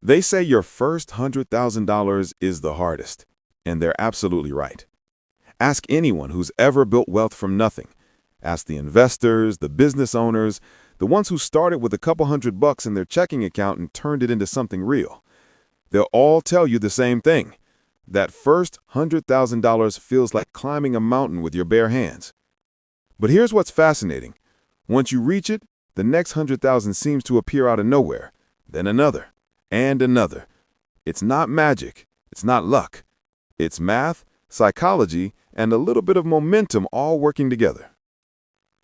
They say your first $100,000 is the hardest, and they're absolutely right. Ask anyone who's ever built wealth from nothing. Ask the investors, the business owners, the ones who started with a couple $100 in their checking account and turned it into something real. They'll all tell you the same thing. That first $100,000 feels like climbing a mountain with your bare hands. But here's what's fascinating. Once you reach it, the next 100,000 seems to appear out of nowhere, then another, and another. It's not magic. It's not luck. It's math, psychology, and a little bit of momentum all working together.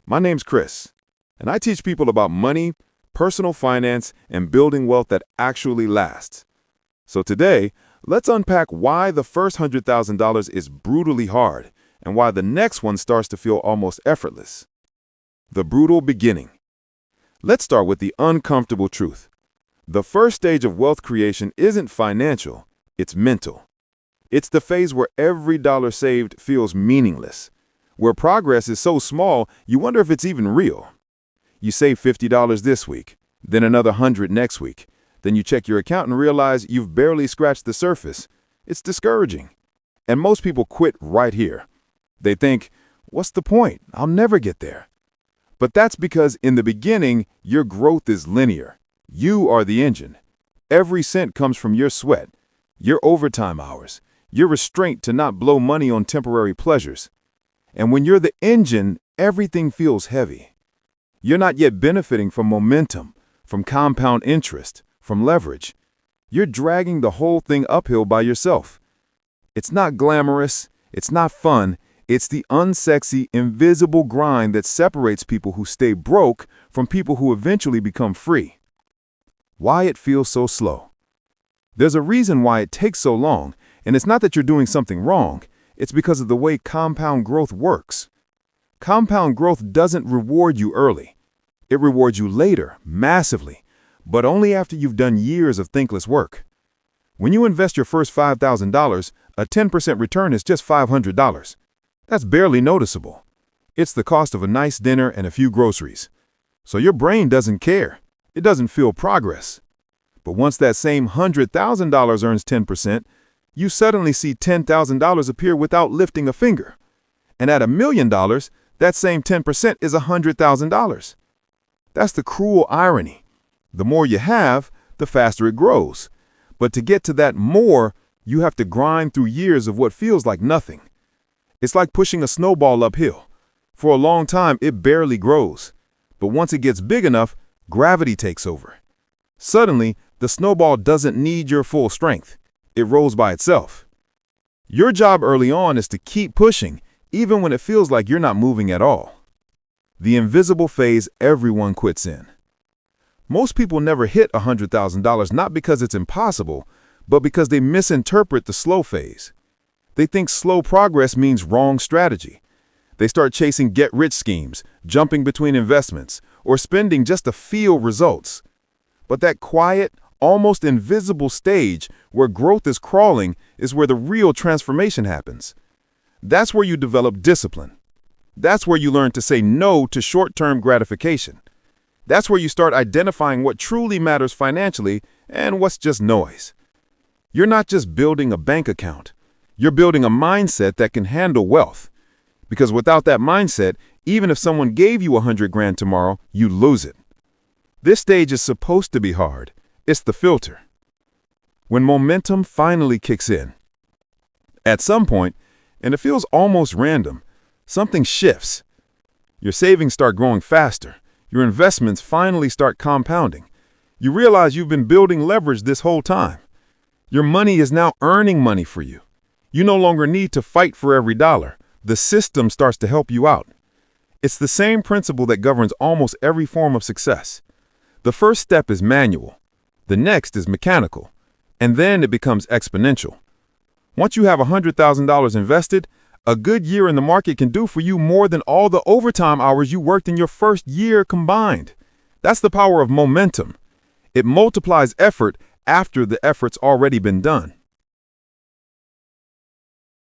My name's Chris, and I teach people about money, personal finance, and building wealth that actually lasts. So today, let's unpack why the first $100,000 is brutally hard and why the next one starts to feel almost effortless. The brutal beginning. Let's start with the uncomfortable truth. The first stage of wealth creation isn't financial, it's mental. It's the phase where every dollar saved feels meaningless, where progress is so small you wonder if it's even real. You save $50 this week, then another $100 next week. Then you check your account and realize you've barely scratched the surface. It's discouraging. And most people quit right here. They think, what's the point? I'll never get there. But that's because in the beginning, your growth is linear. You are the engine. Every cent comes from your sweat, your overtime hours, your restraint to not blow money on temporary pleasures. And when you're the engine, everything feels heavy. You're not yet benefiting from momentum, from compound interest, from leverage. You're dragging the whole thing uphill by yourself. It's not glamorous, it's not fun, it's the unsexy, invisible grind that separates people who stay broke from people who eventually become free. Why it feels so slow. There's a reason why it takes so long, and it's not that you're doing something wrong, it's because of the way compound growth works. Compound growth doesn't reward you early. It rewards you later, massively, but only after you've done years of thankless work. When you invest your first $5,000, a 10% return is just $500. That's barely noticeable. It's the cost of a nice dinner and a few groceries. So your brain doesn't care. It doesn't feel progress. But once that same $100,000 earns 10%, you suddenly see $10,000 appear without lifting a finger. And at $1 million, that same 10% is $100,000. That's the cruel irony. The more you have, the faster it grows. But to get to that more, you have to grind through years of what feels like nothing. It's like pushing a snowball uphill. For a long time, it barely grows. But once it gets big enough, gravity takes over. Suddenly, the snowball doesn't need your full strength. It rolls by itself. Your job early on is to keep pushing, even when it feels like you're not moving at all. The invisible phase everyone quits in. Most people never hit $100,000 not because it's impossible, but because they misinterpret the slow phase. They think slow progress means wrong strategy. They start chasing get-rich schemes, jumping between investments, or spending just to feel results. But that quiet, almost invisible stage where growth is crawling is where the real transformation happens. That's where you develop discipline. That's where you learn to say no to short-term gratification. That's where you start identifying what truly matters financially and what's just noise. You're not just building a bank account. You're building a mindset that can handle wealth. Because without that mindset, even if someone gave you $100,000 tomorrow, you lose it. This stage is supposed to be hard. It's the filter. When momentum finally kicks in. At some point, and it feels almost random, something shifts. Your savings start growing faster. Your investments finally start compounding. You realize you've been building leverage this whole time. Your money is now earning money for you. You no longer need to fight for every dollar. The system starts to help you out. It's the same principle that governs almost every form of success. The first step is manual. The next is mechanical. And then it becomes exponential. Once you have $100,000 invested, a good year in the market can do for you more than all the overtime hours you worked in your first year combined. That's the power of momentum. It multiplies effort after the effort's already been done.